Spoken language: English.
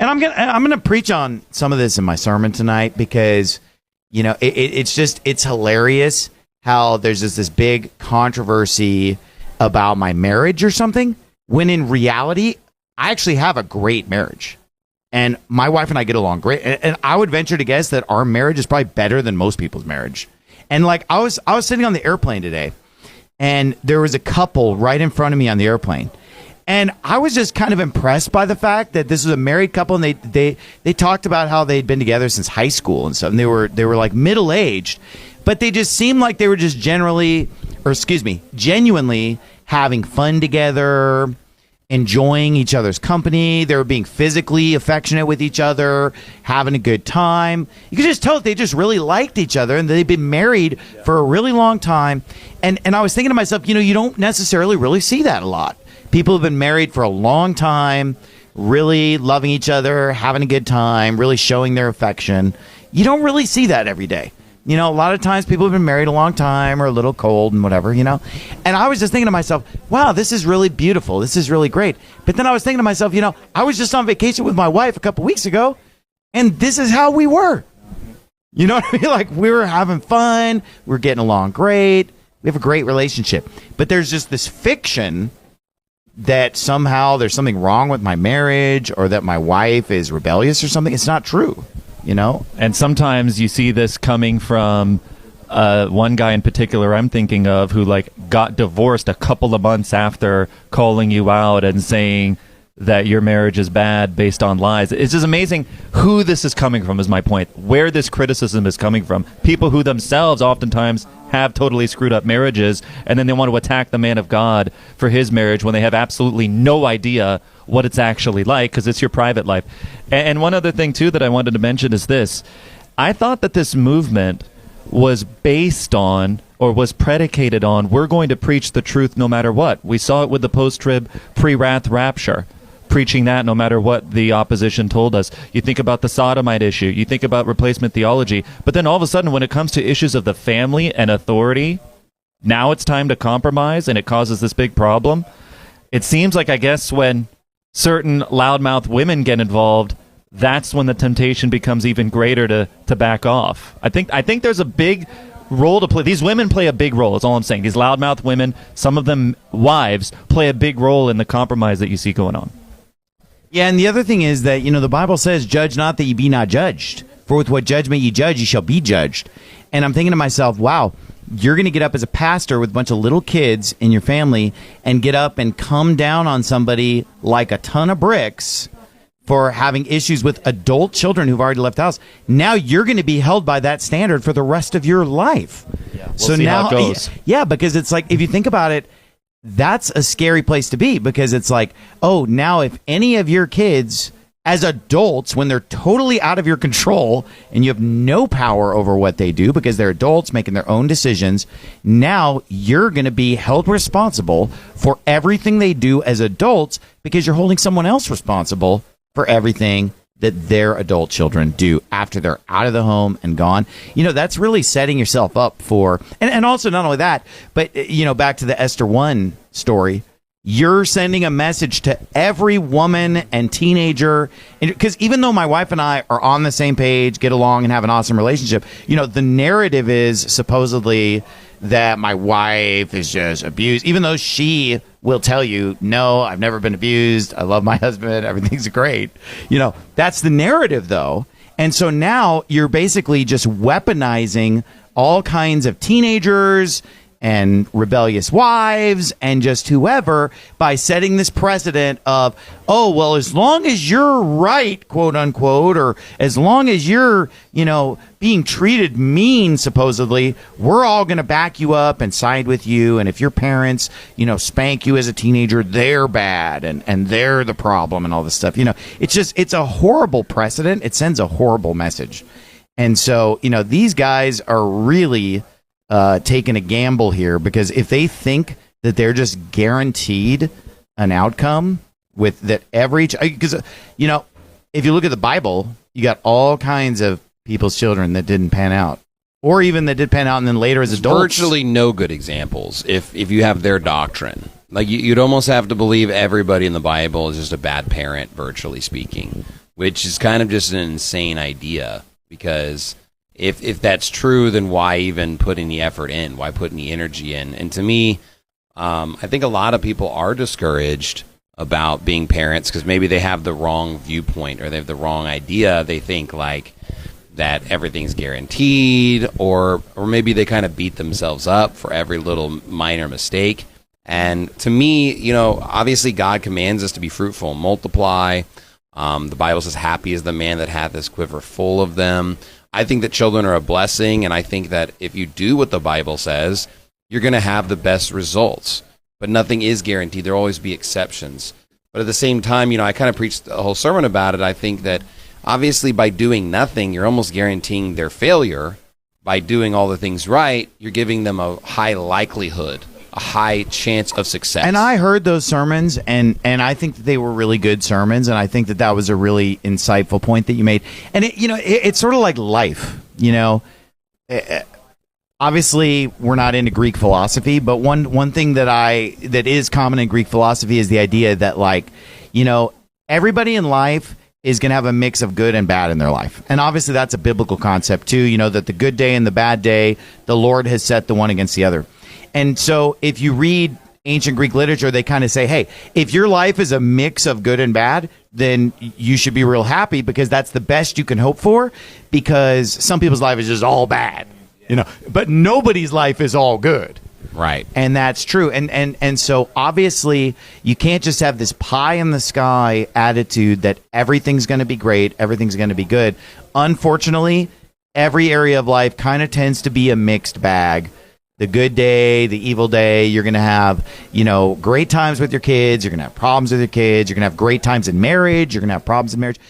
And I'm gonna preach on some of this in my sermon tonight because it's hilarious how there's this big controversy about my marriage or something, when in reality I actually have a great marriage. And my wife and I get along great. And I would venture to guess that our marriage is probably better than most people's marriage. And like I was sitting on the airplane today, and there was a couple right in front of me on the airplane. And I was just kind of impressed by the fact that this was a married couple, and they talked about how they'd been together since high school and stuff. And they were like middle-aged, but they just seemed like they were just genuinely having fun together, enjoying each other's company. They were being physically affectionate with each other, having a good time. You could just tell that they just really liked each other, and they've been married for a really long time. And I was thinking to myself, you don't necessarily really see that a lot. People have been married for a long time, really loving each other, having a good time, really showing their affection. You don't really see that every day. A lot of times people have been married a long time or a little cold and whatever, And I was just thinking to myself, wow, this is really beautiful. This is really great. But then I was thinking to myself, I was just on vacation with my wife a couple weeks ago, and this is how we were. You know what I mean? Like, we were having fun. We're getting along great. We have a great relationship. But there's just this fiction that somehow there's something wrong with my marriage or that my wife is rebellious or something. It's not true. And sometimes you see this coming from one guy in particular I'm thinking of who got divorced a couple of months after calling you out and saying that your marriage is bad based on lies. It's just amazing who this is coming from, is my point, where this criticism is coming from. People who themselves oftentimes have totally screwed up marriages, and then they want to attack the man of God for his marriage when they have absolutely no idea what it's actually like, because it's your private life. And one other thing, too, that I wanted to mention is this. I thought that this movement was based on, or was predicated on, we're going to preach the truth no matter what. We saw it with the post-trib, pre-wrath rapture, preaching that no matter what the opposition told us. You think about the sodomite issue. You think about replacement theology. But then all of a sudden, when it comes to issues of the family and authority, now it's time to compromise, and it causes this big problem. It seems like, I guess, when certain loudmouth women get involved, that's when the temptation becomes even greater to back off. I think there's a big role to play. These women play a big role, is all I'm saying. These loudmouth women, some of them wives, play a big role in the compromise that you see going on. Yeah, and the other thing is that, the Bible says, judge not that ye be not judged. For with what judgment ye judge, ye shall be judged. And I'm thinking to myself, wow, you're going to get up as a pastor with a bunch of little kids in your family and get up and come down on somebody like a ton of bricks for having issues with adult children who've already left the house. Now you're going to be held by that standard for the rest of your life. Yeah, we'll see how it goes. Yeah, because it's like, if you think about it, that's a scary place to be, because it's like, oh, now if any of your kids as adults, when they're totally out of your control and you have no power over what they do because they're adults making their own decisions, now you're going to be held responsible for everything they do as adults because you're holding someone else responsible for everything that their adult children do after they're out of the home and gone. That's really setting yourself up for, and also not only that, but, back to the Esther 1 story, you're sending a message to every woman and teenager, because even though my wife and I are on the same page, get along, and have an awesome relationship, the narrative is supposedly that my wife is just abused, even though she will tell you, no, I've never been abused. I love my husband. Everything's great. That's the narrative, though. And so now you're basically just weaponizing all kinds of teenagers and rebellious wives and just whoever by setting this precedent of, oh, well, as long as you're right, quote unquote, or as long as you're, being treated mean, supposedly, we're all going to back you up and side with you. And if your parents, spank you as a teenager, they're bad and they're the problem and all this stuff. It's a horrible precedent. It sends a horrible message. And so, these guys are really taking a gamble here, because if they think that they're just guaranteed an outcome with that because if you look at the Bible, you got all kinds of people's children that didn't pan out, or even that did pan out and then later as adults. Virtually no good examples if you have their doctrine. Like you'd almost have to believe everybody in the Bible is just a bad parent, virtually speaking. which is kind of just an insane idea, because if that's true, then why even put any effort in? Why put any energy in? And to me, I think a lot of people are discouraged about being parents because maybe they have the wrong viewpoint or they have the wrong idea. They think like that everything's guaranteed, or maybe they kind of beat themselves up for every little minor mistake. And to me, obviously God commands us to be fruitful and multiply. The Bible says, happy is the man that hath his quiver full of them. I think that children are a blessing, and I think that if you do what the Bible says, you're going to have the best results. But nothing is guaranteed. There will always be exceptions. But at the same time, I kind of preached a whole sermon about it. I think that obviously by doing nothing, you're almost guaranteeing their failure. By doing all the things right, you're giving them a high likelihood, a high chance of success. And I heard those sermons, and I think that they were really good sermons, and I think that was a really insightful point that you made. And it's sort of like life, Obviously, we're not into Greek philosophy, but one thing that is common in Greek philosophy is the idea that everybody in life is going to have a mix of good and bad in their life. And obviously that's a biblical concept too, that the good day and the bad day, the Lord has set the one against the other. And so if you read ancient Greek literature, they kind of say, hey, if your life is a mix of good and bad, then you should be real happy because that's the best you can hope for, because some people's life is just all bad, but nobody's life is all good. Right. And that's true. And so obviously you can't just have this pie in the sky attitude that everything's going to be great, everything's going to be good. Unfortunately, every area of life kind of tends to be a mixed bag. The good day, the evil day, you're going to have, great times with your kids, you're going to have problems with your kids, you're going to have great times in marriage, you're going to have problems in marriage.